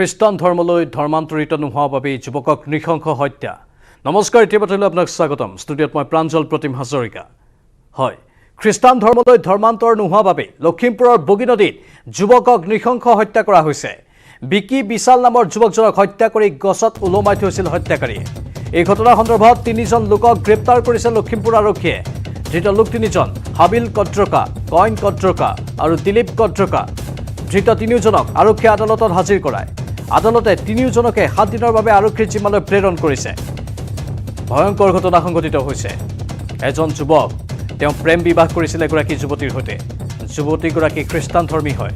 খ্ৰীষ্টান ধৰ্মলৈ ধৰ্মান্তৰিত নোহোৱাৰ বাবে যুৱকক নৃশংস হত্যা। নমস্কাৰ, ইতিমধ্যে আপোনাক স্বাগতম। ষ্টুডিঅ'ত মই প্ৰাঞ্জল প্ৰতিম হাজৰিকা। হয়, খ্ৰীষ্টান ধৰ্মলৈ ধৰ্মান্তৰ নোহোৱাৰ বাবে লখিমপুৰৰ বগী নদীত যুৱকক নৃশংস হত্যা কৰা হৈছে। বিকি বিশাল নামৰ যুৱকজনক হত্যা কৰি গছত ওলমাই থৈছিল হত্যাকাৰীয়ে। এই ঘটনাৰ সন্দৰ্ভত 3জন লোকক গ্ৰেপ্তাৰ কৰিছে লখিমপুৰ আৰক্ষীয়ে। ধৃত লোক 3জন হাবিল কট্ৰকা, কইন কট্ৰকা আৰু দিলীপ কট্ৰকা। ধৃত 3জনক আৰক্ষীয়ে আদালতত হাজিৰ কৰায়। আদালতে 3জনকে 7 দিনৰ বাবে আৰক্ষীৰ জিম্মালৈ প্ৰেৰণ কৰিছে। ভয়ংকৰ ঘটনা সংঘটিত হৈছে। এজন যুৱক তেওঁ প্ৰেম বিবাহ কৰিছিল এগৰাকী যুৱতীৰ সৈতে। যুৱতীগৰাকী খ্ৰীষ্টান ধৰ্মী হয়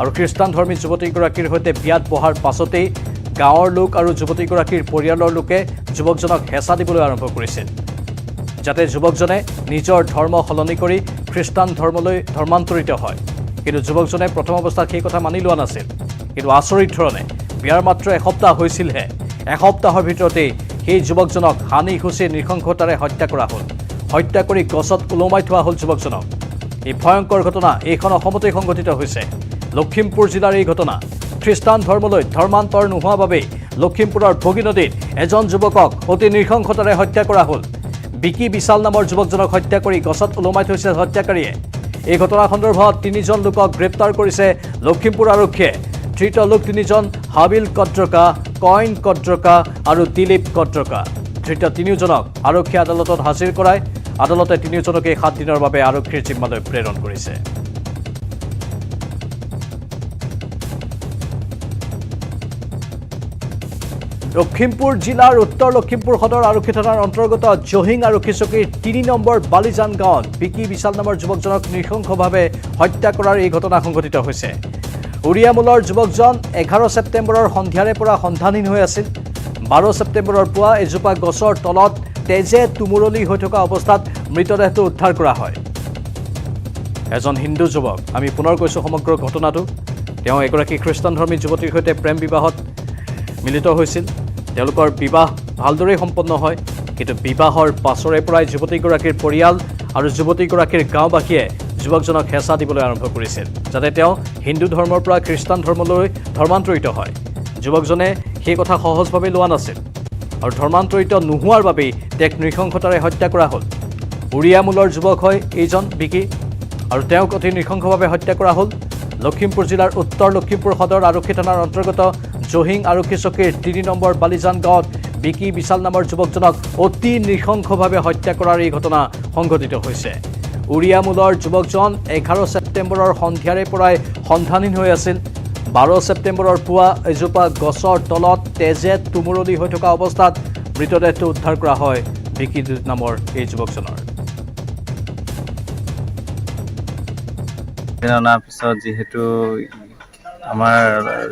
আৰু খ্ৰীষ্টান ধৰ্মী যুৱতীগৰাকীৰ সৈতে বিয়াত বহাৰ পাছতেই গাঁৱৰ লোক আৰু যুৱতীগৰাকীৰ পৰিয়ালৰ লোকে যুৱকজনক হেঁচা দিবলৈ আৰম্ভ কৰিছিল, যাতে যুৱকজনে নিজৰ ধৰ্ম সলনি কৰি খ্ৰীষ্টান ধৰ্মলৈ ধৰ্মান্তৰিত হয়। কিন্তু যুৱকজনে প্ৰথম অৱস্থাত সেই কথা মানি লোৱা নাছিল। কিন্তু আচৰিত ধৰণে বিয়াৰ মাত্ৰ এসপ্তাহ হৈছিলহে, এসপ্তাহৰ ভিতৰতেই সেই যুৱকজনক হানি খুচি নৃশংসতাৰে হত্যা কৰা হ'ল। হত্যা কৰি গছত ওলমাই থোৱা হ'ল যুৱকজনক। এই ভয়ংকৰ ঘটনা এইখন অসমতেই সংঘটিত হৈছে। লখিমপুৰ জিলাৰ এই ঘটনা। খ্ৰীষ্টান ধৰ্মলৈ ধৰ্মান্তৰ নোহোৱাৰ বাবেই লখিমপুৰৰ বগী নদীত এজন যুৱকক অতি নৃশংসতাৰে হত্যা কৰা হ'ল। বিকি বিশাল নামৰ যুৱকজনক হত্যা কৰি গছত ওলমাই থৈছে হত্যাকাৰীয়ে। এই ঘটনাৰ সন্দৰ্ভত 3জন লোকক গ্ৰেপ্তাৰ কৰিছে লখিমপুৰ আৰক্ষীয়ে। ধৃত লোক 3জন হাবিল কট্ৰকা, কইন কট্ৰকা আৰু দিলীপ কট্ৰকা। ধৃত 3জনক আৰক্ষীয়ে আদালতত হাজিৰ কৰায়। আদালতে 3জনকে 7 দিনৰ বাবে আৰক্ষীৰ জিম্মালৈ প্ৰেৰণ কৰিছে। লখিমপুৰ জিলাৰ উত্তৰ লখিমপুৰ সদৰ আৰক্ষী থানাৰ অন্তৰ্গত জহিং আৰক্ষী চকীৰ 3 নম্বৰ বালিজান গাঁৱত বিকি বিশাল নামৰ যুৱকজনক নৃশংসভাৱে হত্যা কৰাৰ এই ঘটনা সংঘটিত হৈছে। উৰিয়া মূলৰ যুৱকজন 11 ছেপ্টেম্বৰৰ সন্ধিয়াৰে পৰা সন্ধানহীন হৈ আছিল। 12 ছেপ্টেম্বৰৰ পুৱা এজোপা গছৰ তলত তেজে তুমুৰলি হৈ থকা অৱস্থাত মৃতদেহটো উদ্ধাৰ কৰা হয়। এজন হিন্দু যুৱক, আমি পুনৰ কৈছোঁ সমগ্ৰ ঘটনাটো। তেওঁ এগৰাকী খ্ৰীষ্টানধৰ্মী যুৱতীৰ সৈতে প্ৰেম বিবাহত মিলিত হৈছিল। তেওঁলোকৰ বিবাহ ভালদৰেই সম্পন্ন হয়, কিন্তু বিবাহৰ পাছৰে পৰাই যুৱতীগৰাকীৰ পৰিয়াল আৰু যুৱতীগৰাকীৰ গাঁওবাসীয়ে যুৱকজনক হেঁচা দিবলৈ আৰম্ভ কৰিছিল, যাতে তেওঁ হিন্দু ধৰ্মৰ পৰা খ্ৰীষ্টান ধৰ্মলৈ ধৰ্মান্তৰিত হয়। যুৱকজনে সেই কথা সহজভাৱে লোৱা নাছিল আৰু ধৰ্মান্তৰিত নোহোৱাৰ বাবেই তেওঁক নৃশংসতাৰে হত্যা কৰা হ'ল। উৰিয়া মূলৰ যুৱক হয় এইজন বিকি, আৰু তেওঁক অতি নৃশংসভাৱে হত্যা কৰা হ'ল। লখিমপুৰ জিলাৰ উত্তৰ লখিমপুৰ সদৰ আৰক্ষী থানাৰ অন্তৰ্গত জহিং আৰক্ষী চকীৰ 3 নম্বৰ বালিজান গাঁৱত বিকি বিশাল নামৰ যুৱকজনক অতি নৃশংসভাৱে হত্যা কৰাৰ এই ঘটনা সংঘটিত হৈছে। উৰিয়া মূলৰ যুৱকজন 11 ছেপ্টেম্বৰৰ সন্ধিয়াৰে পৰাই সন্ধানহীন হৈ আছিল। 12 ছেপ্টেম্বৰৰ পুৱা এজোপা গছৰ তলত তেজে তুমুৰলি হৈ থকা অৱস্থাত মৃতদেহটো উদ্ধাৰ কৰা হয় বিকি নামৰ এই যুৱকজনৰ। অনাৰ পিছত যিহেতু আমাৰ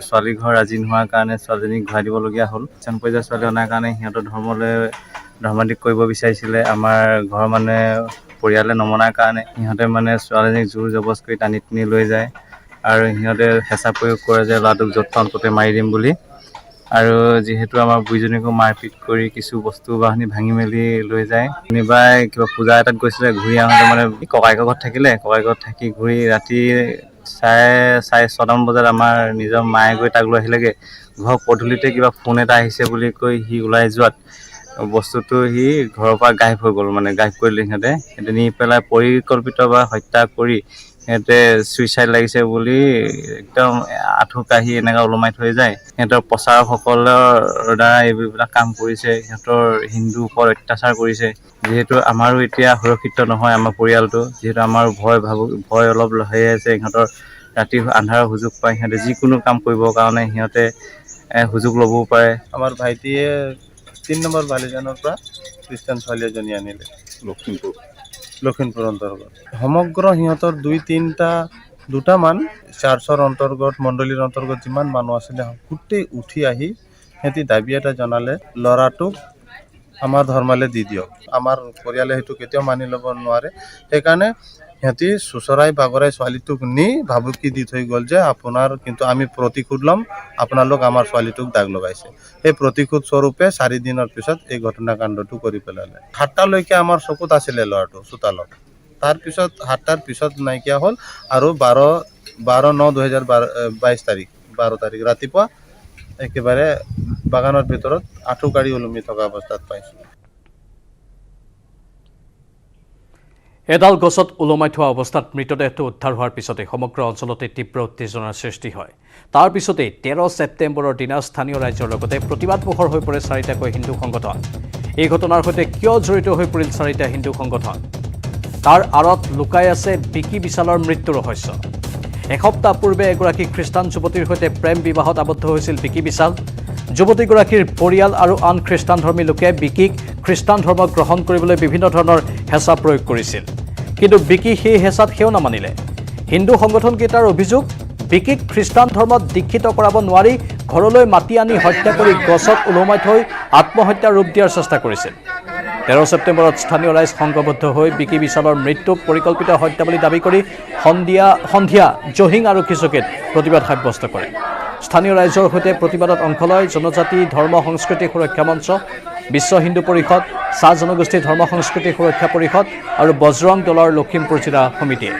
ছোৱালী ঘৰ ৰাজি নোহোৱাৰ কাৰণে ছোৱালীজনীক ঘূৰাই দিবলগীয়া হ'ল। চান পৰ্যায়ৰ ছোৱালী অনাৰ কাৰণে সিহঁতৰ ধৰ্মলৈ ধৰ্মান্তিক কৰিব বিচাৰিছিলে। আমাৰ ঘৰৰ মানে পৰিয়ালে নমনাৰ কাৰণে সিহঁতে মানে ছোৱালীজনীক জোৰ জবজ কৰি টানি টানি লৈ যায় আৰু সিহঁতে হেঁচা প্ৰয়োগ কৰে যে ল'ৰাটোক য'ত পাওঁ ত'তে মাৰি দিম বুলি। আৰু যিহেতু আমাৰ বুঢ়ীজনীকো মাৰপিট কৰি কিছু বস্তু বাহিনী ভাঙি মেলি লৈ যায়। শনিবাৰে কিবা পূজা এটাত গৈছিলে, ঘূৰি আহোঁতে মানে ককায়েকৰ ঘৰত থাকিলে। ককায়েকৰ ঘৰত থাকি ঘূৰি ৰাতি চাৰে 6মান বজাত আমাৰ নিজৰ মায়ে গৈ তাক লৈ আহিলেগৈ। ঘৰৰ পদূলিতে কিবা ফোন এটা আহিছে বুলি কৈ সি ওলাই যোৱাত বস্তুটো সি ঘৰৰ পৰা গায়ব হৈ গ'ল, মানে গায়ব কৰিলে সিহঁতে নি পেলাই পৰিকল্পিত বা হত্যা কৰি সিহঁতে চুইচাইড লাগিছে বুলি একদম আঁঠু কাঢ়ি এনেকৈ ওলমাই থৈ যায়। সিহঁতৰ প্ৰচাৰকসকলৰ দ্বাৰা এইবিলাক কাম কৰিছে, সিহঁতৰ হিন্দুৰ ওপৰত অত্যাচাৰ কৰিছে। যিহেতু আমাৰো এতিয়া সুৰক্ষিত নহয় আমাৰ পৰিয়ালটো, যিহেতু আমাৰ ভয় অলপ হৈ আছে। সিহঁতৰ ৰাতি আন্ধাৰৰ সুযোগ পায়, সিহঁতে যিকোনো কাম কৰিবৰ কাৰণে সিহঁতে সুযোগ ল'বও পাৰে। আমাৰ ভাইটিয়ে 3 নম্বৰ বালিজানৰ পৰা খ্ৰীষ্টান ছোৱালী এজনী আনিলে লখিমপুৰ অন্তৰ্গত। সমগ্ৰ সিহঁতৰ 2-3টা চাৰ্চৰ অন্তৰ্গত মণ্ডলীৰ অন্তৰ্গত যিমান মানুহ আছিলে গোটেই উঠি আহি সিহঁতি দাবী এটা জনালে, ল'ৰাটোক আমাৰ ধৰ্মলৈ দি দিয়ক। আমাৰ পৰিয়ালে সেইটো কেতিয়াও মানি ল'ব নোৱাৰে। সেইকাৰণে সিহঁতি চুচৰাই বাগৰাই ছোৱালীটোক নি ভাবুকি দি থৈ গ'ল যে আপোনাৰ কিন্তু আমি প্ৰতিশোধ ল'ম, আপোনালোক আমাৰ ছোৱালীটোক দাগ লগাইছে। সেই প্ৰতিশোধ স্বৰূপে 4 দিনৰ পিছত এই ঘটনাকাণ্ডটো কৰি পেলালে। 7টালৈকে আমাৰ চকুত আছিলে ল'ৰাটো চোতালত। তাৰপিছত 7টাৰ পিছত নাইকিয়া হ'ল আৰু 12/9/2022 12 তাৰিখ ৰাতিপুৱা একেবাৰে বাগানৰ ভিতৰত আঁঠু কাঢ়ি ওলমি থকা অৱস্থাত পাইছোঁ। এডাল গছত ওলমাই থোৱা অৱস্থাত মৃতদেহটো উদ্ধাৰ হোৱাৰ পিছতে সমগ্ৰ অঞ্চলতে তীব্ৰ উত্তেজনাৰ সৃষ্টি হয়। তাৰ পিছতে 13 ছেপ্টেম্বৰৰ দিনা স্থানীয় ৰাইজৰ লগতে প্ৰতিবাদমুখৰ হৈ পৰে চাৰিটাকৈ হিন্দু সংগঠন। এই ঘটনাৰ সৈতে কিয় জড়িত হৈ পৰিল চাৰিটা হিন্দু সংগঠন? তাৰ আঁৰত লুকাই আছে বিকি বিশালৰ মৃত্যুৰ ৰহস্য। এসপ্তাহ পূৰ্বে এগৰাকী খ্ৰীষ্টান যুৱতীৰ সৈতে প্ৰেম বিবাহত আবদ্ধ হৈছিল বিকি বিশাল। যুৱতীগৰাকীৰ পৰিয়াল আৰু আন খ্ৰীষ্টানধৰ্মী লোকে বিকিক খ্ৰীষ্টান ধৰ্ম গ্ৰহণ কৰিবলৈ বিভিন্ন ধৰণৰ হেঁচা প্ৰয়োগ কৰিছিল, কিন্তু বিকি সেই হেঁচাত সেও নামানিলে। হিন্দু সংগঠনকেইটাৰ অভিযোগ, বিকিক খ্ৰীষ্টান ধৰ্মত দীক্ষিত কৰাব নোৱাৰি ঘৰলৈ মাতি আনি হত্যা কৰি গছত ওলমাই থৈ আত্মহত্যাৰ ৰূপ দিয়াৰ চেষ্টা কৰিছিল। 13 ছেপ্টেম্বৰত স্থানীয় ৰাইজ সংঘবদ্ধ হৈ বিকি বিশালৰ মৃত্যুক পৰিকল্পিত হত্যা বুলি দাবী কৰি সন্ধিয়া জহিং আৰক্ষী চকীত প্ৰতিবাদ সাব্যস্ত কৰে। স্থানীয় ৰাইজৰ সৈতে প্ৰতিবাদত অংশ লয় জনজাতি ধৰ্ম সংস্কৃতি সুৰক্ষা মঞ্চ, বিশ্ব হিন্দু পৰিষদ, চাহ জনগোষ্ঠী ধৰ্ম সংস্কৃতি সুৰক্ষা পৰিষদ আৰু বজৰং দলৰ লখিমপুৰ জিলা সমিতিয়ে।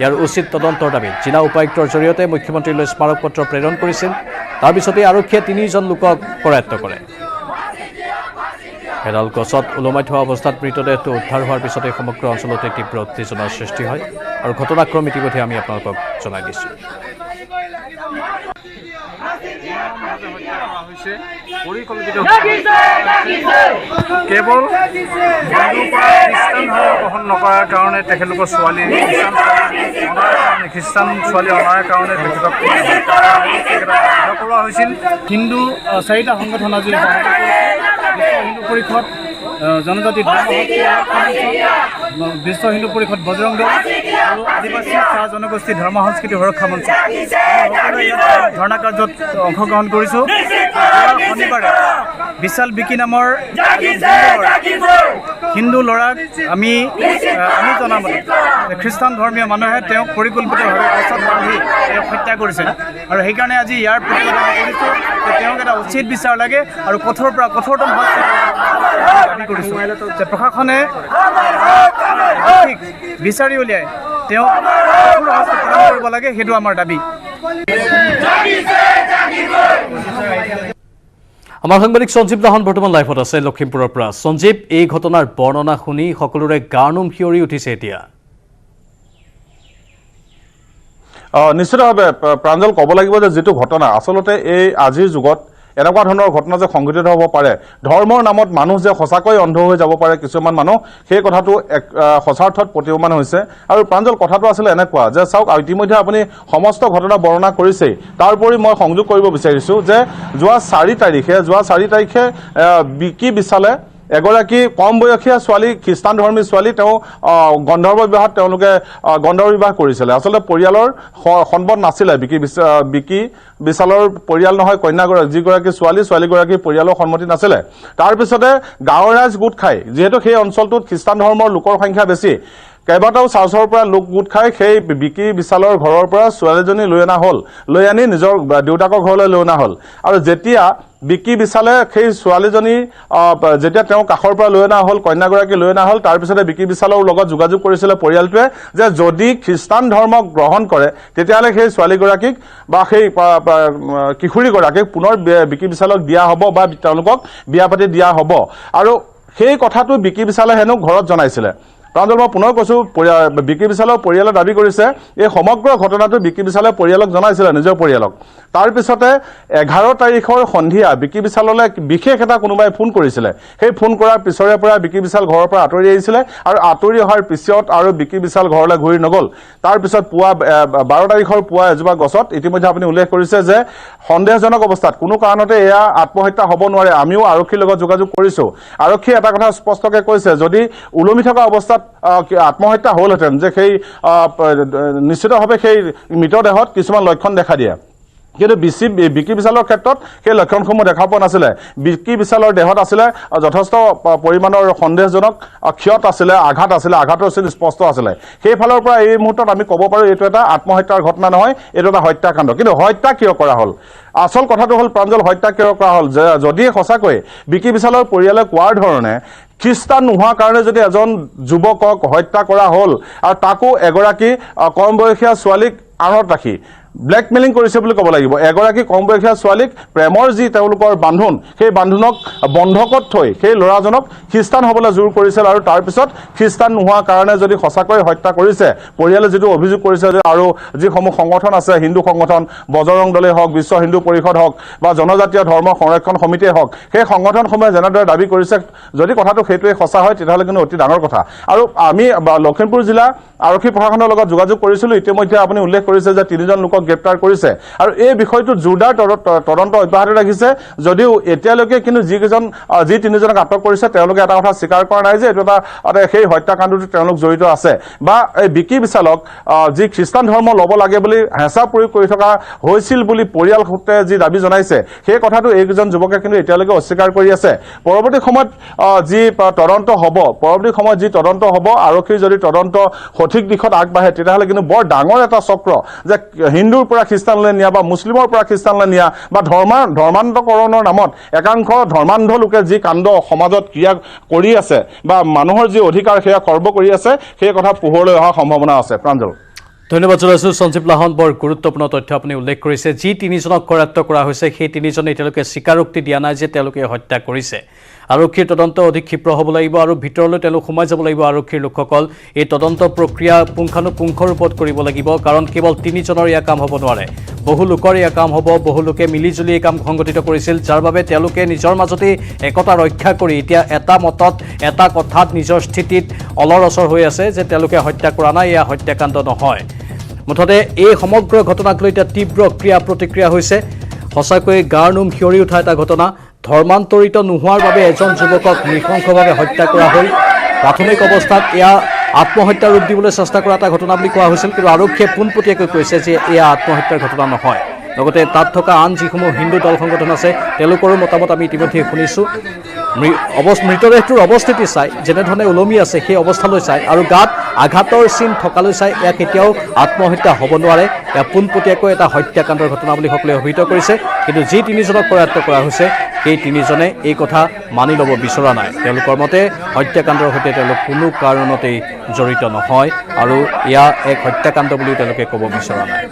ইয়াৰ উচিত তদন্তৰ দাবীত জিলা উপায়ুক্তৰ জৰিয়তে মুখ্যমন্ত্ৰীলৈ স্মাৰক পত্ৰ প্ৰেৰণ কৰিছিল। তাৰ পিছতে আৰক্ষীয়ে 3জন লোকক কৰায়ত্ব কৰে। এডাল গছত ওলমাই থোৱা অৱস্থাত মৃতদেহটো উদ্ধাৰ হোৱাৰ পিছতে সমগ্ৰ অঞ্চলতে তীব্ৰ উত্তেজনাৰ সৃষ্টি হয় আৰু ঘটনাক্ৰম ইতিমধ্যে আমি আপোনালোকক জনাই দিছোঁ। কেৱল খ্ৰীষ্টান ধৰ্ম গ্ৰহণ নকৰাৰ কাৰণে তেখেতলোকৰ ছোৱালী খ্ৰীষ্টান ছোৱালী অনাৰ কাৰণে তেখেতক কৰোৱা হৈছিল। হিন্দু চাৰিটা সংগঠন আজি হিন্দু পৰিষদ, জনজাতি ধৰ্ম বিশ্ব হিন্দু পৰিষদ, বজৰং দল আৰু আদিবাসী চাহ জনগোষ্ঠী ধৰ্ম সংস্কৃতি সুৰক্ষা মঞ্চ ধৰ্ণা কাৰ্যত অংশগ্ৰহণ কৰিছোঁ। শনিবাৰে বিশাল বিকি নামৰ হিন্দু ল'ৰাক আমি জনামতে খ্ৰীষ্টান ধৰ্মীয় মানুহে তেওঁক পৰিকল্পিতভাৱে গছত বান্ধি তেওঁক হত্যা কৰিছে আৰু সেইকাৰণে আজি ইয়াৰ প্ৰতিবাদ কৰিছোঁ যে তেওঁক এটা উচিত বিচাৰ লাগে আৰু কঠোৰতম দাবী কৰিছোঁ যে প্ৰশাসনে বিচাৰি উলিয়াই তেওঁক কঠোৰ শাস্তি প্ৰদান কৰিব লাগে, সেইটো আমাৰ দাবী। আমাৰ সাংবাদিক সঞ্জীৱ দাহন বৰ্তমান লাইভত আছে লখিমপুৰৰ পৰা। সঞ্জীৱ, এই ঘটনাৰ বৰ্ণনা শুনি সকলোৰে গাৰ নোম শিয়ৰি উঠিছে এতিয়া। নিশ্চিতভাৱে প্ৰাঞ্জল, ক'ব লাগিব যে যিটো ঘটনা আচলতে এই আজিৰ যুগত এনেকুৱা ধৰণৰ ঘটনা যে সংঘটিত হ'ব পাৰে, ধৰ্মৰ নামত মানুহ যে সঁচাকৈ অন্ধ হৈ যাব পাৰে কিছুমান মানুহ, সেই কথাটো সঁচাৰ্থত প্ৰতীয়মান হৈছে। আৰু প্ৰাঞ্জল, কথাটো আছিলে এনেকুৱা যে চাওক, ইতিমধ্যে আপুনি সমস্ত ঘটনা বৰ্ণনা কৰিছেই। তাৰোপৰি মই সংযোগ কৰিব বিচাৰিছোঁ যে যোৱা 4 তাৰিখে বিকি বিশালে এগৰাকী কম বয়সীয়া ছোৱালী, খ্ৰীষ্টান ধৰ্মী ছোৱালী, তেওঁ গন্ধৰ্ব বিবাহত তেওঁলোকে গন্ধৰ্ব বিবাহ কৰিছিলে। আচলতে পৰিয়ালৰ সন্মত নাছিলে, বিকি বিশালৰ পৰিয়াল নহয়, কন্যাগৰাকী যিগৰাকী ছোৱালীগৰাকীৰ পৰিয়ালৰ সন্মতি নাছিলে। তাৰপিছতে গাঁৱৰ ৰাইজ গোট খাই, যিহেতু সেই অঞ্চলটোত খ্ৰীষ্টান ধৰ্মৰ লোকৰ সংখ্যা বেছি, কেইবাটাও চাৰ্চৰ পৰা লোক গোট খাই সেই বিকি বিশালৰ ঘৰৰ পৰা ছোৱালীজনী লৈ আনি নিজৰ দেউতাকৰ ঘৰলৈ লৈ অনা হ'ল। আৰু যেতিয়া বিকি বিশালে সেই ছোৱালীজনী যেতিয়া তেওঁ কাষৰ পৰা লৈ অনা হ'ল, কন্যাগৰাকী লৈ অনা হ'ল, তাৰপিছতে বিকি বিশালৰ লগত যোগাযোগ কৰিছিলে পৰিয়ালটোৱে যে যদি খ্ৰীষ্টান ধৰ্ম গ্ৰহণ কৰে তেতিয়াহ'লে সেই ছোৱালীগৰাকীক বা সেই কিশোৰীগৰাকীক পুনৰ বিকি বিশালক দিয়া হ'ব বা তেওঁলোকক বিয়া পাতি দিয়া হ'ব। আৰু সেই কথাটো বিকি বিশালে হেনো ঘৰত জনাইছিলে। প্ৰাঞ্জল, মই পুনৰ কৈছোঁ, বিকি বিশালৰ পৰিয়ালে দাবী কৰিছে এই সমগ্ৰ ঘটনাটো বিকি বিশালে পৰিয়ালক জনাইছিলে, নিজৰ পৰিয়ালক। তাৰপিছতে 11 তাৰিখৰ সন্ধিয়া বিকি বিশাললৈ বিশেষ এটা কোনোবাই ফোন কৰিছিলে। সেই ফোন কৰাৰ পিছৰে পৰা বিকি বিশাল ঘৰৰ পৰা আঁতৰি আহিছিলে আৰু আঁতৰি অহাৰ পিছত আৰু বিকি বিশাল ঘৰলৈ ঘূৰি নগ'ল। তাৰপিছত 12 তাৰিখৰ পুৱা এজোপা গছত ইতিমধ্যে আপুনি উল্লেখ কৰিছে যে সন্দেহজনক অৱস্থাত কোনো কাৰণতে এয়া আত্মহত্যা হ'ব নোৱাৰে। আমিও আৰক্ষীৰ লগত যোগাযোগ কৰিছোঁ। আৰক্ষীয়ে এটা কথা স্পষ্টকৈ কৈছে, যদি ওলমি থকা অৱস্থাত আত্মহত্যা হ'লহেঁতেন যে সেই নিশ্চিতভাৱে সেই মৃতদেহত কিছুমান লক্ষণ দেখা দিয়ে, কিন্তু বিকি বিশালৰ ক্ষেত্ৰত সেই লক্ষণসমূহ দেখা পোৱা নাছিলে। বিকি বিশালৰ দেহত আছিলে যথেষ্ট পৰিমাণৰ সন্দেহজনক ক্ষত আছিলে, আঘাতৰ চিন স্পষ্ট আছিলে। সেইফালৰ পৰা এই মুহূৰ্তত আমি ক'ব পাৰোঁ এইটো এটা আত্মহত্যাৰ ঘটনা নহয়, এইটো এটা হত্যাকাণ্ড। কিন্তু হত্যা কিয় কৰা হ'ল? আচল কথাটো হ'ল প্ৰাঞ্জল, হত্যা কিয় কৰা হ'ল? যদি সঁচাকৈ বিকি বিশালৰ পৰিয়ালে কোৱাৰ ধৰণে খ্ৰীষ্টান নোহোৱাৰ কাৰণে যদি এজন যুৱকক হত্যা কৰা হ'ল আৰু তাকো এগৰাকী কম বয়সীয়া ছোৱালীক আঁৰত ৰাখি, ব্লেকমেইলিং কৰিছে বুলি ক'ব লাগিব। এগৰাকী কম বয়সীয়া ছোৱালীক প্ৰেমৰ যি তেওঁলোকৰ বান্ধোন, সেই বান্ধোনক বন্ধকত থৈ সেই ল'ৰাজনক খ্ৰীষ্টান হ'বলৈ জোৰ কৰিছিল আৰু তাৰপিছত খ্ৰীষ্টান নোহোৱাৰ কাৰণে যদি সঁচাকৈ হত্যা কৰিছে, পৰিয়ালে যিটো অভিযোগ কৰিছে যে আৰু যিসমূহ সংগঠন আছে, হিন্দু সংগঠন, বজৰং দলেই হওক, বিশ্ব হিন্দু পৰিষদ হওক বা জনজাতীয় ধৰ্ম সংৰক্ষণ সমিতিয়ে হওক, সেই সংগঠনসমূহে যেনেদৰে দাবী কৰিছে, যদি কথাটো সেইটোৱে সঁচা হয় তেতিয়াহ'লে কিন্তু অতি ডাঙৰ কথা। আৰু আমি লখিমপুৰ জিলা আৰক্ষী প্ৰশাসনৰ লগত যোগাযোগ কৰিছিলোঁ। ইতিমধ্যে আপুনি উল্লেখ কৰিছে যে 3জন লোকক গ্ৰেপ্তাৰ কৰিছে আৰু এই বিষয়টোত জোৰদাৰ তদন্ত অব্যাহত ৰাখিছে। যদিও এতিয়ালৈকে কিন্তু যি 3জনক আটক কৰিছে তেওঁলোকে এটা কথা স্বীকাৰ কৰা নাই যে এইটো এটা সেই হত্যাকাণ্ডটোত তেওঁলোক জড়িত আছে বা এই বিকি বিচালক যি খ্ৰীষ্টান ধৰ্ম ল'ব লাগে বুলি হেঁচা প্ৰয়োগ কৰি থকা হৈছিল বুলি পৰিয়াল সূত্ৰে যি দাবী জনাইছে, সেই কথাটো এইকেইজন যুৱকে কিন্তু এতিয়ালৈকে অস্বীকাৰ কৰি আছে। পৰৱৰ্তী সময়ত যি তদন্ত হ'ব, আৰক্ষীৰ যদি তদন্ত সঠিক দিশত আগবাঢ়ে তেতিয়াহ'লে কিন্তু বৰ ডাঙৰ এটা চক্ৰ যে হিন্দুৰ পৰা খ্ৰীষ্টানলৈ নিয়া বা মুছলিমৰ পৰা খ্ৰীষ্টানলৈ নিয়া বা ধৰ্মান্তকৰণৰ নামত একাংশ ধৰ্মান্ধ লোকে যি কাণ্ড সমাজত ক্ৰিয়া কৰি আছে বা মানুহৰ যি অধিকাৰ সেয়া খৰ্ব কৰি আছে, সেই কথা পোহৰলৈ অহাৰ সম্ভাৱনা আছে। প্ৰাঞ্জল, ধন্যবাদ জনাইছোঁ সঞ্জীৱ লাহন। বৰ গুৰুত্বপূৰ্ণ তথ্য আপুনি উল্লেখ কৰিছে। যি 3জনক কৰায়ত্ব কৰা হৈছে সেই 3জনে এতিয়ালৈকে স্বীকাৰোক্তি দিয়া নাই যে তেওঁলোকে হত্যা কৰিছে। আৰক্ষীৰ তদন্ত অধিক ক্ষীপ্ৰ হ'ব লাগিব আৰু ভিতৰলৈ তেওঁলোক সোমাই যাব লাগিব। আৰক্ষীৰ লোকসকল এই তদন্ত প্ৰক্ৰিয়া পুংখানুপুংখ ৰূপত কৰিব লাগিব, কাৰণ কেৱল 3জনৰ এয়া কাম হ'ব নোৱাৰে, বহু লোকৰ এয়া কাম হ'ব। বহু লোকে মিলিজুলি এই কাম সংগঠিত কৰিছিল, যাৰ বাবে তেওঁলোকে নিজৰ মাজতেই একতা ৰক্ষা কৰি এতিয়া এটা মতত, এটা কথাত নিজৰ স্থিতিত অলৰঅচৰ হৈ আছে যে তেওঁলোকে হত্যা কৰা নাই, এয়া হত্যাকাণ্ড নহয়। মুঠতে এই সমগ্ৰ ঘটনাক লৈ এতিয়া তীব্ৰ ক্ৰিয়া প্ৰতিক্ৰিয়া হৈছে। সঁচাকৈয়ে গাৰ নোম শিয়ৰি উঠা এটা ঘটনা। ধৰ্মান্তৰিত নোহোৱাৰ বাবে এজন যুৱকক নৃশংসভাৱে হত্যা কৰা হ'ল। প্ৰাথমিক অৱস্থাত এয়া আত্মহত্যা ৰূপ দিবলৈ চেষ্টা কৰা এটা ঘটনা বুলি কোৱা হৈছিল, কিন্তু আৰক্ষীয়ে পোনপটীয়াকৈ কৈছে যে এয়া আত্মহত্যাৰ ঘটনা নহয়। লগতে তাত থকা আন যিসমূহ হিন্দু দল সংগঠন আছে তেওঁলোকৰো মতামত আমি ইতিমধ্যে শুনিছোঁ। মৃতদেহটোৰ অৱস্থিতি চাই, যেনেধৰণে ওলমি আছে সেই অৱস্থালৈ চাই আৰু গাত আঘাতৰ চিন থকালৈ চাই এয়া কেতিয়াও আত্মহত্যা হ'ব নোৱাৰে। এয়া পোনপটীয়াকৈ এটা হত্যাকাণ্ডৰ ঘটনা বুলি সকলোৱে অভিহিত কৰিছে। কিন্তু যি 3জনক কৰায়ত্ব কৰা হৈছে সেই 3জনে এই কথা মানি ল'ব বিচৰা নাই। তেওঁলোকৰ মতে হত্যাকাণ্ডৰ সৈতে তেওঁলোক কোনো কাৰণতেই জড়িত নহয় আৰু এয়া এক হত্যাকাণ্ড বুলিও তেওঁলোকে ক'ব বিচৰা নাই।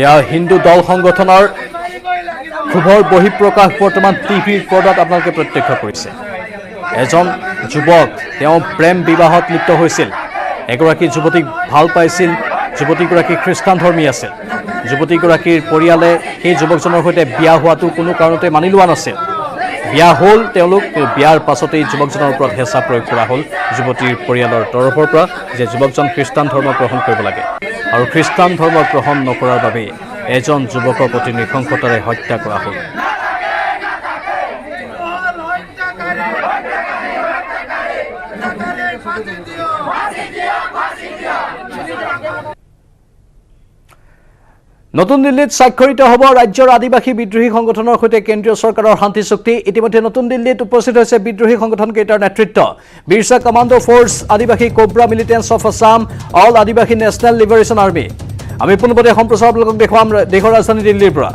এয়া হিন্দু দল সংগঠনৰ ক্ষোভৰ বহিঃপ্ৰকাশ বৰ্তমান টিভিৰ পৰ্দাত আপোনালোকে প্ৰত্যক্ষ কৰিছে। এজন যুৱক, তেওঁ প্ৰেম বিবাহত লিপ্ত হৈছিল। এগৰাকী যুৱতীক ভাল পাইছিল। যুৱতীগৰাকী খ্ৰীষ্টান ধৰ্মী আছিল। যুৱতীগৰাকীৰ পৰিয়ালে সেই যুৱকজনৰ সৈতে বিয়া হোৱাটো কোনো কাৰণতে মানি লোৱা নাছিল। বিয়া হ'ল তেওঁলোক, বিয়াৰ পাছতেই যুৱকজনৰ ওপৰত হেঁচা প্ৰয়োগ কৰা হ'ল যুৱতীৰ পৰিয়ালৰ তৰফৰ পৰা যে যুৱকজন খ্ৰীষ্টান ধৰ্ম গ্ৰহণ কৰিব লাগে আৰু খ্ৰীষ্টান ধৰ্ম গ্ৰহণ নকৰাৰ বাবে এজন যুৱকক অতি নৃশংসতাৰে হত্যা কৰা হ'ল। নতুন দিল্লীত স্বাক্ষৰিত হ'ব ৰাজ্যৰ আদিবাসী বিদ্ৰোহী সংগঠনৰ সৈতে কেন্দ্ৰীয় চৰকাৰৰ শান্তি চুক্তি। ইতিমধ্যে নতুন দিল্লীত উপস্থিত হৈছে বিদ্ৰোহী সংগঠনকেইটাৰ নেতৃত্ব। Birsa commando force, Adivasi cobra militants of Assam, all Adivasi national liberation army. আমি পোনপটে সম্প্ৰচাৰ আপোনালোকক দেখুৱাম দেশৰ ৰাজধানী দিল্লীৰ পৰা।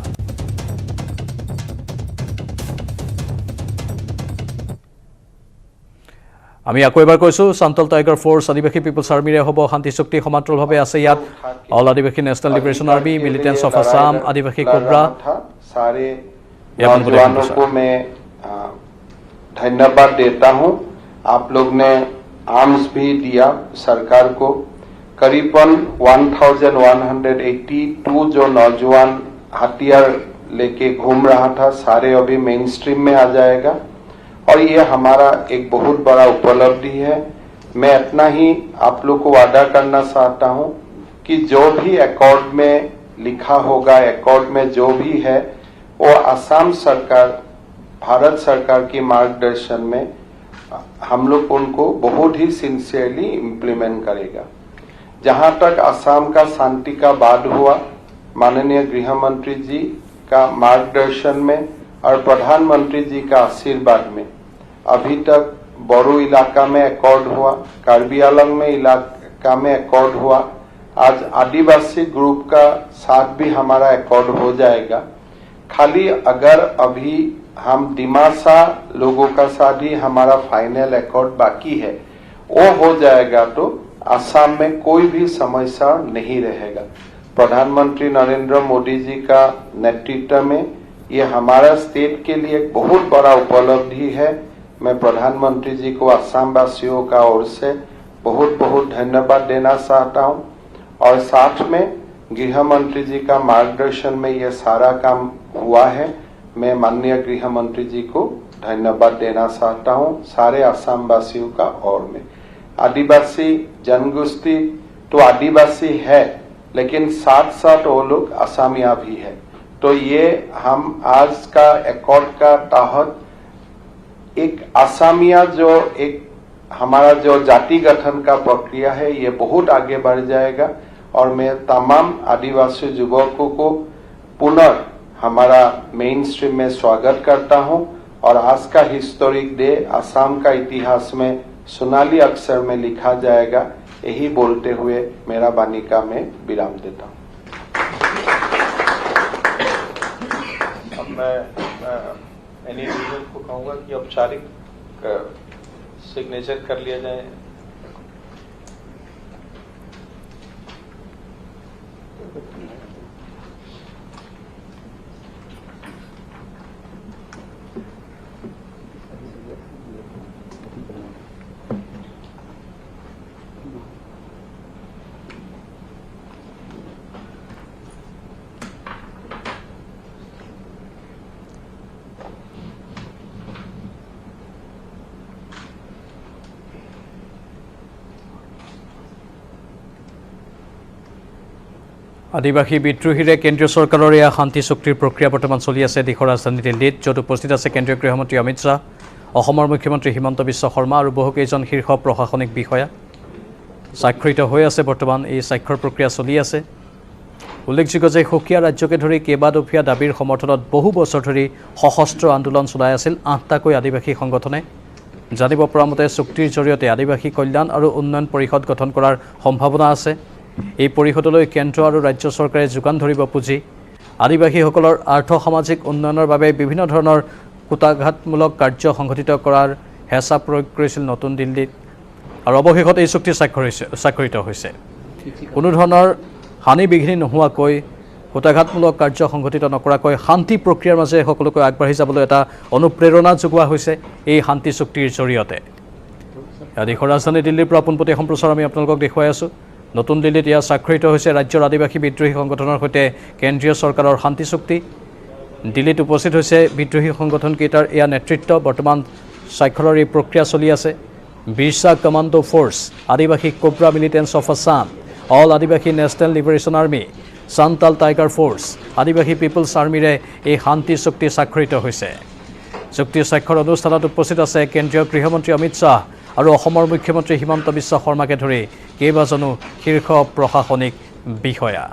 আমি আকৌ এবাৰ কৈছোঁ, চান্তাল টাইগাৰ ফ'ৰ্চ, আদিবাসী পিপলছ আৰ্মিৰে হ'ব শান্তি চুক্তি। সমান্তৰালভাৱে আছে ইয়াত all Adivasi national liberation army, militance of Assam, আদিবাসী কোব্ৰা। नौजवानों को मैं धन्यवाद देता हूं। आप लोग ने आर्म्स भी दिया सरकार को। करीबन 1182 जो नौजवान हथियार लेके घूम रहा था, सारे अभी मेन स्ट्रीम में आ जाएगा और ये हमारा एक बहुत बड़ा उपलब्धि है। मैं इतना ही आप लोग को वादा करना चाहता हूं कि जो भी अकॉर्ड में लिखा होगा, अकॉर्ड में जो भी है वो असम सरकार, भारत सरकार की मार्गदर्शन में हम लोग उनको बहुत ही सिंसियरली इम्प्लीमेंट करेगा। जहां तक असम का शांति का बात हुआ, माननीय गृह मंत्री जी का मार्गदर्शन में और प्रधानमंत्री जी का आशीर्वाद में अभी तक बोरो इलाका में अकॉर्ड हुआ, कार्बी आंगलंग में इलाका में अकॉर्ड हुआ, आज आदिवासी ग्रुप का साथ भी हमारा अकॉर्ड हो जाएगा। खाली अगर अभी हम दिमासा लोगों का साथ ही हमारा फाइनल अकॉर्ड बाकी है, वो हो जाएगा तो असम में कोई भी समस्या नहीं रहेगा। प्रधानमंत्री नरेंद्र मोदी जी का नेतृत्व में ये हमारा स्टेट के लिए एक बहुत बड़ा उपलब्धि है। मैं प्रधानमंत्री जी को असम वासियों का ओर से बहुत बहुत धन्यवाद देना चाहता हूं और साथ में गृह मंत्री जी का मार्गदर्शन में ये सारा काम हुआ है। मैं माननीय गृह मंत्री जी को धन्यवाद देना चाहता हूं सारे असम वासियों का ओर में। आदिवासी जनगोष्ठी तो आदिवासी है, लेकिन साथ साथ वो लोग असमिया भी है। तो ये हम आज का अकॉर्ड का तहत एक असमिया जो एक हमारा जो जाति गठन का प्रक्रिया है ये बहुत आगे बढ़ जाएगा और मैं तमाम आदिवासी युवकों को पुनः हमारा मेन स्ट्रीम में स्वागत करता हूं और आज का हिस्टोरिक डे असम का इतिहास में सोनाली अक्षर में लिखा जाएगा। यही बोलते हुए मेरा वाणी का मैं विराम देता हूं। अब मैं एनी लीडर को कहूंगा कि औपचारिक सिग्नेचर कर लिया जाए। আদিবাসী বিদ্ৰোহীৰে কেন্দ্ৰীয় চৰকাৰৰ এয়া শান্তি চুক্তিৰ প্ৰক্ৰিয়া বৰ্তমান চলি আছে দেশৰ ৰাজধানী দিল্লীত, য'ত উপস্থিত আছে কেন্দ্ৰীয় গৃহমন্ত্ৰী অমিত শ্বাহ, অসমৰ মুখ্যমন্ত্ৰী হিমন্ত বিশ্ব শৰ্মা আৰু বহুকেইজন শীৰ্ষ প্ৰশাসনিক বিষয়া। স্বাক্ষৰিত হৈ আছে বৰ্তমান এই স্বাক্ষৰ প্ৰক্ৰিয়া চলি আছে। উল্লেখযোগ্য যে সুকীয়া ৰাজ্যকে ধৰি কেইবাদফীয়া দাবীৰ সমৰ্থনত বহু বছৰ ধৰি সশস্ত্ৰ আন্দোলন চলাই আছিল 8টাকৈ আদিবাসী সংগঠনে। জানিব পৰা মতে চুক্তিৰ জৰিয়তে আদিবাসী কল্যাণ আৰু উন্নয়ন পৰিষদ গঠন কৰাৰ সম্ভাৱনা আছে। এই পৰিষদলৈ কেন্দ্ৰ আৰু ৰাজ্য চৰকাৰে যোগান ধৰিব পুঁজি। আদিবাসীসকলৰ আৰ্থ সামাজিক উন্নয়নৰ বাবে বিভিন্ন ধৰণৰ কুটাঘাতমূলক কাৰ্য সংঘটিত কৰাৰ হেঁচা প্ৰয়োগ কৰিছিল নতুন দিল্লীত আৰু অৱশেষত এই চুক্তি স্বাক্ষৰিত হৈছে। কোনো ধৰণৰ হানি বিঘিনি নোহোৱাকৈ কুটাঘাতমূলক কাৰ্য সংঘটিত নকৰাকৈ শান্তি প্ৰক্ৰিয়াৰ মাজেৰে সকলোকৈ আগবাঢ়ি যাবলৈ এটা অনুপ্ৰেৰণা যোগোৱা হৈছে এই শান্তি চুক্তিৰ জৰিয়তে। দেশৰ ৰাজধানী দিল্লীৰ পৰা পোনপটীয়া সম্প্ৰচাৰ আমি আপোনালোকক দেখুৱাই আছোঁ। নতুন দিল্লীত এয়া স্বাক্ষৰিত হৈছে ৰাজ্যৰ আদিবাসী বিদ্ৰোহী সংগঠনৰ সৈতে কেন্দ্ৰীয় চৰকাৰৰ শান্তি চুক্তি। দিল্লীত উপস্থিত হৈছে বিদ্ৰোহী সংগঠনকেইটাৰ এয়া নেতৃত্ব। বৰ্তমান স্বাক্ষৰৰ এই প্ৰক্ৰিয়া চলি আছে। Birsa commando force, Adivasi cobra মিলিটেন্টছ of Assam, all Adivasi national liberation army, Santhal tiger force, Adivasi people's আৰ্মিৰে এই শান্তি চুক্তি স্বাক্ষৰিত হৈছে। চুক্তি স্বাক্ষৰ অনুষ্ঠানত উপস্থিত আছে কেন্দ্ৰীয় গৃহমন্ত্ৰী অমিত শ্বাহ আৰু অসমৰ মুখ্যমন্ত্ৰী হিমন্ত বিশ্ব শৰ্মাকে ধৰি কেইবাজনো শীৰ্ষ প্ৰশাসনিক বিষয়া।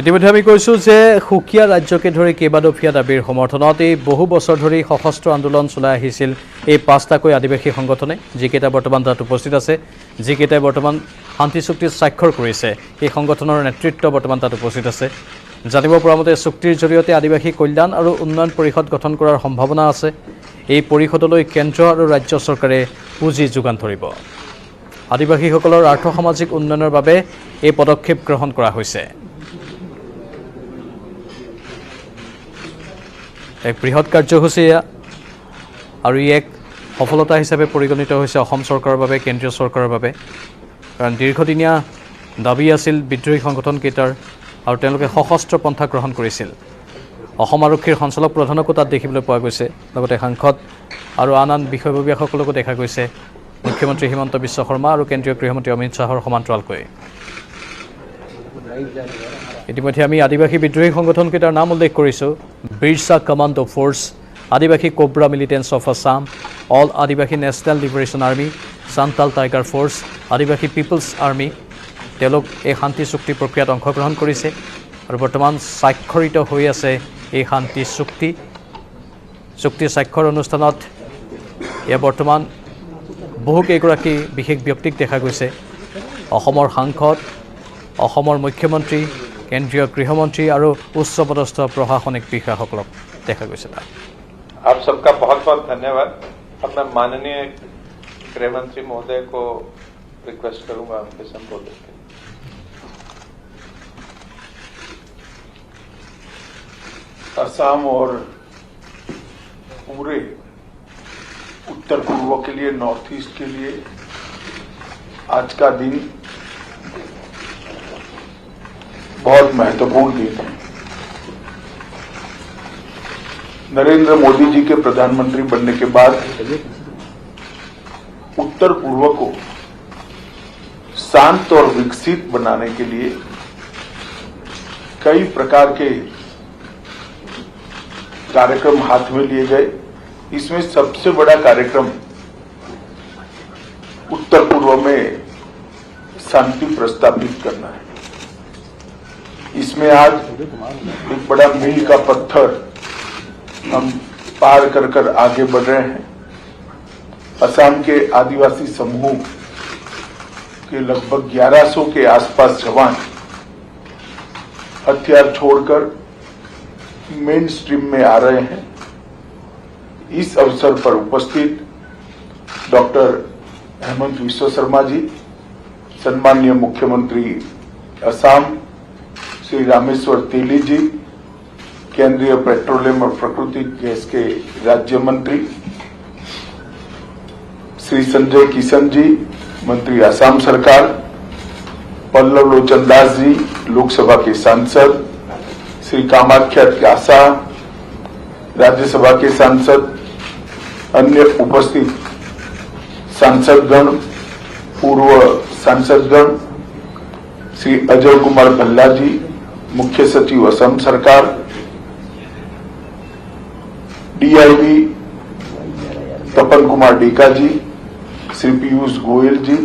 ইতিমধ্যে আমি কৈছোঁ যে সুকীয়া ৰাজ্যকে ধৰি কেইবাদফীয়া দাবীৰ সমৰ্থনত এই বহু বছৰ ধৰি সশস্ত্ৰ আন্দোলন চলাই আহিছিল এই 5টাকৈ আদিবাসী সংগঠনে, যিকেইটা বৰ্তমান তাত উপস্থিত আছে, যিকেইটাই বৰ্তমান শান্তি চুক্তিত স্বাক্ষৰ কৰিছে। এই সংগঠনৰ নেতৃত্ব বৰ্তমান তাত উপস্থিত আছে। জানিব পৰা মতে চুক্তিৰ জৰিয়তে আদিবাসী কল্যাণ আৰু উন্নয়ন পৰিষদ গঠন কৰাৰ সম্ভাৱনা আছে। এই পৰিষদলৈ কেন্দ্ৰ আৰু ৰাজ্য চৰকাৰে পুঁজি যোগান ধৰিব। আদিবাসীসকলৰ আৰ্থ সামাজিক উন্নয়নৰ বাবে এই পদক্ষেপ গ্ৰহণ কৰা হৈছে। এক বৃহৎ কাৰ্যসূচী আৰু ই এক সফলতা হিচাপে পৰিগণিত হৈছে অসম চৰকাৰৰ বাবে, কেন্দ্ৰীয় চৰকাৰৰ বাবে। কাৰণ দীৰ্ঘদিনীয়া দাবী আছিল বিদ্ৰোহী সংগঠনকেইটাৰ আৰু তেওঁলোকে সশস্ত্ৰ পন্থা গ্ৰহণ কৰিছিল। অসম আৰক্ষীৰ সঞ্চালক প্ৰধানকো তাত দেখিবলৈ পোৱা গৈছে, লগতে সাংসদ আৰু আন আন বিষয়ববীয়াসকলকো দেখা গৈছে মুখ্যমন্ত্ৰী হিমন্ত বিশ্ব শৰ্মা আৰু কেন্দ্ৰীয় গৃহমন্ত্ৰী অমিত শ্বাহৰ সমান্তৰালকৈ। ইতিমধ্যে আমি আদিবাসী বিদ্ৰোহী সংগঠনকেইটাৰ নাম উল্লেখ কৰিছোঁ: Birsa commando force, Adivasi cobra militants of Assam, all Adivasi national liberation army, Santhal tiger force, Adivasi people's army. তেওঁলোক এই শান্তি চুক্তি প্ৰক্ৰিয়াত অংশগ্ৰহণ কৰিছে আৰু বৰ্তমান স্বাক্ষৰিত হৈ আছে এই শান্তি চুক্তি। চুক্তি স্বাক্ষৰ অনুষ্ঠানত এয়া বৰ্তমান বহুকেইগৰাকী বিশেষ ব্যক্তিক দেখা গৈছে। অসমৰ সাংসদ, অসমৰ মুখ্যমন্ত্ৰী, কেন্দ্ৰীয় গৃহমন্ত্ৰী আৰু উচ্চপদস্থ প্ৰশাসনিক বিষয়াসকলক দেখা গৈছে তাত। आप सबका बहुत बहुत धन्यवाद। अब मैं माननीय गृह मंत्री महोदय को रिक्वेस्ट करूंगा उनके संबोधन के लिए। असम और पूरे उत्तर पूर्व के लिए, नॉर्थ ईस्ट के लिए आज का दिन बहुत महत्वपूर्ण दिन है। नरेंद्र मोदी जी के प्रधानमंत्री बनने के बाद उत्तर पूर्व को शांत और विकसित बनाने के लिए कई प्रकार के कार्यक्रम हाथ में लिए गए। इसमें सबसे बड़ा कार्यक्रम उत्तर पूर्व में शांति प्रस्तापित करना है। इसमें आज एक बड़ा मील का पत्थर हम पार कर आगे बढ़ रहे हैं। असम के आदिवासी समूह के लगभग 1100 के आसपास जवान हथियार छोड़कर मेन स्ट्रीम में आ रहे हैं। इस अवसर पर उपस्थित डॉक्टर हेमंत विश्व शर्मा जी, सम्माननीय मुख्यमंत्री असम श्री रामेश्वर तेली जी, केंद्रीय पेट्रोलियम और प्राकृतिक गैस के राज्य मंत्री श्री संजय किशन जी, मंत्री असम सरकार, पल्लव लोचन दास जी, लोकसभा के सांसद, श्री कामाख्या त्यासा, राज्यसभा के सांसद, अन्य उपस्थित सांसदगण, पूर्व सांसदगण, श्री अजय कुमार भल्ला जी, मुख्य सचिव असम सरकार, डीआईबी तपन कुमार डेका जी, श्री पीयूष गोयल जी,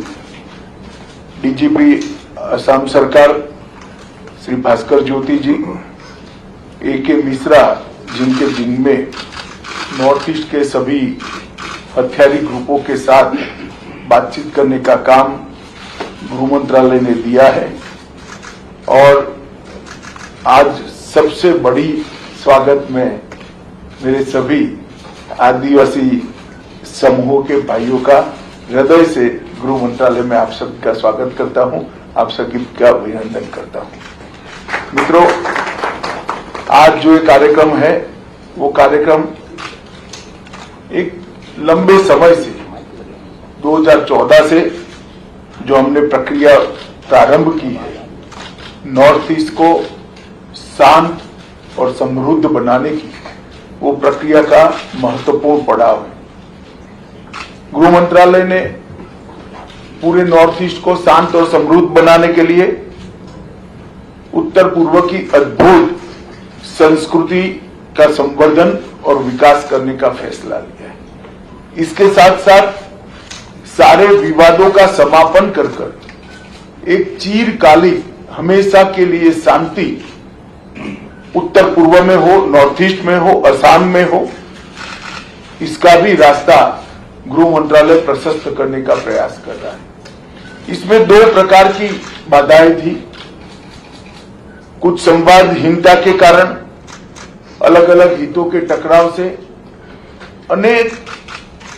डीजीपी असम सरकार श्री भास्कर ज्योति जी, एके मिश्रा जिनके जिनमें नॉर्थ ईस्ट के सभी हथियारी ग्रुपों के साथ बातचीत करने का काम गृह मंत्रालय ने दिया है। और आज सबसे बड़ी स्वागत में मेरे सभी आदिवासी समूहों के भाइयों का हृदय से गृह मंत्रालय में आप सबका स्वागत करता हूं, आप सभी का अभिनंदन करता हूं। मित्रों, आज जो ये कार्यक्रम है वो कार्यक्रम एक लंबे समय से 2014 से जो हमने प्रक्रिया प्रारंभ की है, नॉर्थ ईस्ट को शांत और समृद्ध बनाने की, वो प्रक्रिया का महत्वपूर्ण पड़ाव है। गृह मंत्रालय ने पूरे नॉर्थ ईस्ट को शांत और समृद्ध बनाने के लिए उत्तर पूर्व की अद्भुत संस्कृति का संवर्धन और विकास करने का फैसला लिया है। इसके साथ साथ सारे विवादों का समापन कर एक चिरकालिक हमेशा के लिए शांति उत्तर पूर्व में हो, नॉर्थ ईस्ट में हो, असम में हो, इसका भी रास्ता गृह मंत्रालय प्रशस्त करने का प्रयास कर रहा है। इसमें दो प्रकार की बाधाएं थी। कुछ संवादहीनता के कारण, अलग अलग हितों के टकराव से अनेक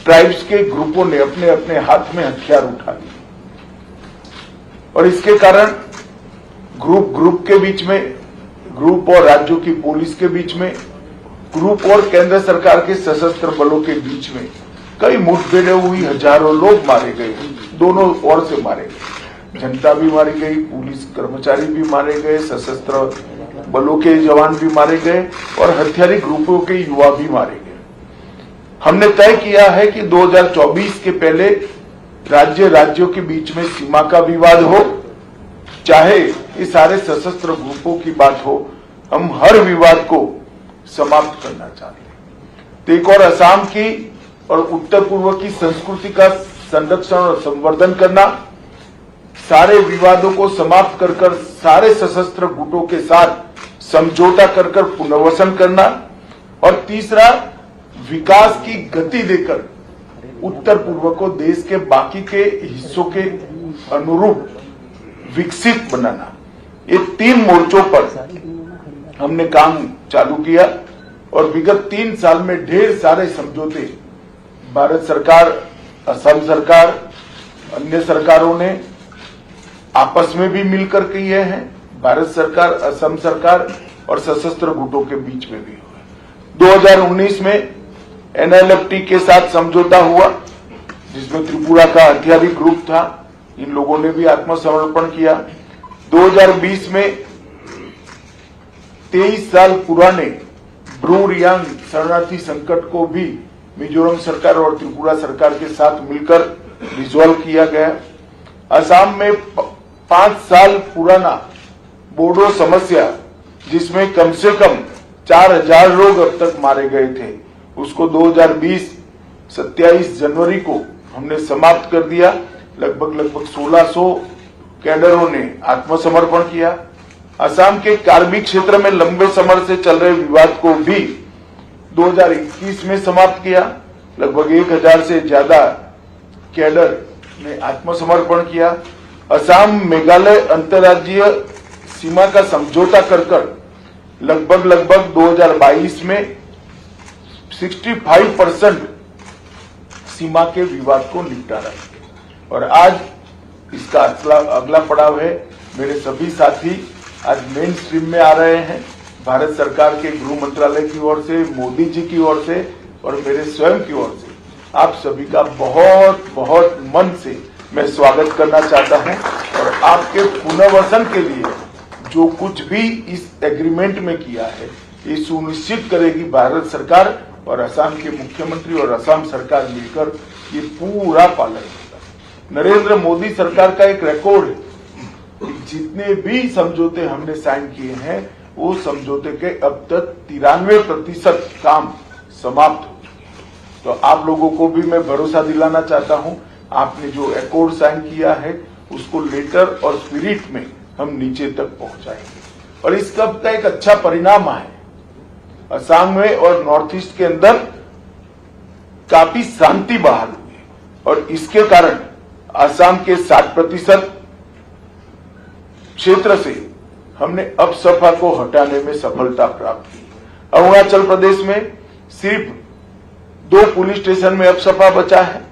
ट्राइब्स के ग्रुपों ने अपने अपने हाथ में हथियार उठा लिए और इसके कारण ग्रुप के बीच में, ग्रुप और राज्यों की पुलिस के बीच में, ग्रुप और केंद्र सरकार के सशस्त्र बलों के बीच में कई मुठभेड़ें हुई, हजारों लोग मारे गए, दोनों ओर से मारे गए, जनता भी मारी गई, पुलिस कर्मचारी भी मारे गए, सशस्त्र बलों के जवान भी मारे गए और हथियारी ग्रुपों के युवा भी मारे गए। हमने तय किया है कि 2024 के पहले राज्यों के बीच में सीमा का विवाद हो, चाहे ये सारे सशस्त्र ग्रुपों की बात हो, हम हर विवाद को समाप्त करना चाहते हैं। तो एक और असम की और उत्तर पूर्व की संस्कृति का संरक्षण और संवर्धन करना, सारे विवादों को समाप्त कर सारे सशस्त्र गुटों के साथ समझौता कर पुनर्वसन करना, और तीसरा विकास की गति देकर उत्तर पूर्व को देश के बाकी के हिस्सों के अनुरूप विकसित बनाना। ये 3 मोर्चों पर हमने काम चालू किया और विगत 3 साल में ढेर सारे समझौते भारत सरकार, असम सरकार, अन्य सरकारों ने आपस में भी मिलकर किए हैं। भारत सरकार, असम सरकार और सशस्त्र गुटों के बीच में भी हुआ। 2019 में NLFT के साथ समझौता हुआ, जिसमें त्रिपुरा का हथियारी ग्रुप था, इन लोगों ने भी आत्मसमर्पण किया। 2020 में 23 साल पुराने ब्रू रियांग शरणार्थी संकट को भी मिजोरम सरकार और त्रिपुरा सरकार के साथ मिलकर रिजॉल्व किया गया। असम में 5 साल पुराना बोडो समस्या, जिसमें कम से कम 4000 लोग अब तक मारे गए थे, उसको 2020 27 जनवरी को हमने समाप्त कर दिया। लगभग 1600 कैडरों ने आत्मसमर्पण किया। असम के कार्मिक क्षेत्र में लंबे समय से चल रहे विवाद को भी 2021 में समाप्त किया। लगभग 1000 से ज्यादा कैडर ने आत्मसमर्पण किया। असम मेघालय अंतर्राज्यीय सीमा का समझौता कर लगभग 2022 में 65% सीमा के विवाद को निपटारा किया। और आज इसका अगला पड़ाव है, मेरे सभी साथी आज मेन स्ट्रीम में आ रहे हैं। भारत सरकार के गृह मंत्रालय की ओर से, मोदी जी की ओर से और मेरे स्वयं की ओर से आप सभी का बहुत बहुत मन से मैं स्वागत करना चाहता हूं। और आपके पुनर्वसन के लिए जो कुछ भी इस एग्रीमेंट में किया है, ये सुनिश्चित करेगी भारत सरकार और असम के मुख्यमंत्री और असम सरकार मिलकर ये पूरा पालन होगा। नरेंद्र मोदी सरकार का एक रिकॉर्ड है, जितने भी समझौते हमने साइन किए हैं, वो समझौते के अब तक 93% काम समाप्त हो चुके हैं। तो आप लोगों को भी मैं भरोसा दिलाना चाहता हूं, आपने जो अकॉर्ड साइन किया है उसको लेटर और स्पिरिट में हम नीचे तक पहुंचाएंगे और इसका एक अच्छा परिणाम आए। असम में और नॉर्थ ईस्ट के अंदर काफी शांति बहाल हुई और इसके कारण असम के 60% क्षेत्र से हमने अपसपा को हटाने में सफलता प्राप्त की। अरुणाचल प्रदेश में सिर्फ 2 पुलिस स्टेशन में अपसपा बचा है।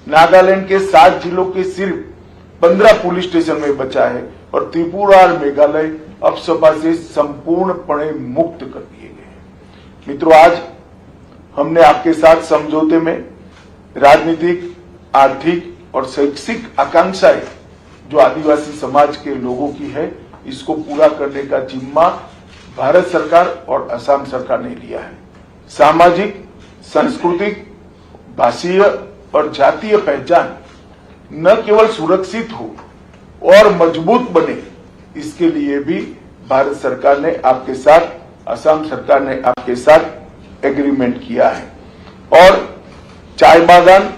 नागालैंड के 7 जिलों के सिर्फ 15 पुलिस स्टेशन में बचा है और त्रिपुरा और मेघालय अपसपा से संपूर्णपणे मुक्त कर दिए गए हैं। मित्रों, आज हमने आपके साथ समझौते में राजनीतिक, आर्थिक और शैक्षिक आकांक्षाएं जो आदिवासी समाज के लोगों की है, इसको पूरा करने का जिम्मा भारत सरकार और असम सरकार ने लिया है। सामाजिक, सांस्कृतिक, भाषीय और जातीय पहचान न केवल सुरक्षित हो और मजबूत बने, इसके लिए भी भारत सरकार ने आपके साथ, असम सरकार ने आपके साथ एग्रीमेंट किया है। और चाय बागान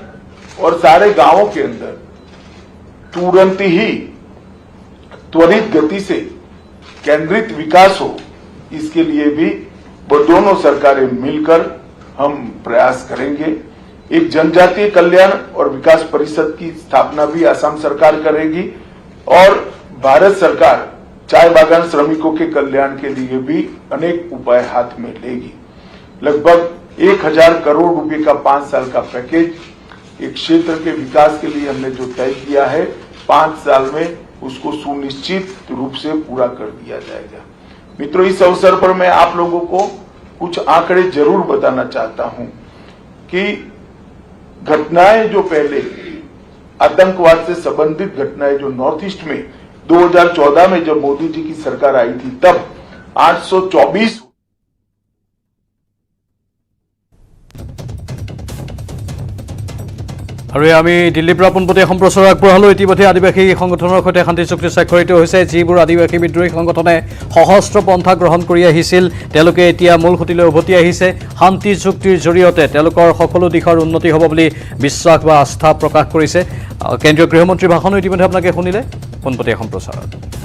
और सारे गांवों के अंदर तुरंत ही त्वरित गति से केंद्रित विकास हो, इसके लिए भी वो दोनों सरकारें मिलकर हम प्रयास करेंगे। एक जनजातीय कल्याण और विकास परिषद की स्थापना भी असम सरकार करेगी और भारत सरकार चाय बागान श्रमिकों के कल्याण के लिए भी अनेक उपाय हाथ में लेगी। लगभग 1000 करोड़ रुपए का 5 साल का पैकेज एक क्षेत्र के विकास के लिए हमने जो तय किया है, 5 साल में उसको सुनिश्चित रूप से पूरा कर दिया जाएगा। मित्रों, इस अवसर पर मैं आप लोगों को कुछ आंकड़े जरूर बताना चाहता हूं कि घटनाएं जो पहले आतंकवाद से संबंधित घटनाएं जो नॉर्थ ईस्ट में 2014 में जब मोदी जी की सरकार आई थी तब 824 আৰু আমি দিল্লীৰ পৰা পোনপটীয়া সম্প্ৰচাৰ আগবঢ়ালোঁ ইতিমধ্যে আদিবাসী সংগঠনৰ সৈতে শান্তি চুক্তি স্বাক্ষৰিত হৈছে যিবোৰ আদিবাসী বিদ্ৰোহী সংগঠনে সশস্ত্ৰ পন্থা গ্ৰহণ কৰি আহিছিল তেওঁলোকে এতিয়া মূল খুঁটিলৈ উভতি আহিছে শান্তি চুক্তিৰ জৰিয়তে তেওঁলোকৰ সকলো দিশৰ উন্নতি হ'ব বুলি বিশ্বাস বা আস্থা প্ৰকাশ কৰিছে কেন্দ্ৰীয় গৃহমন্ত্ৰীৰ ভাষণো ইতিমধ্যে আপোনালোকে শুনিলে পোনপটীয়া সম্প্ৰচাৰত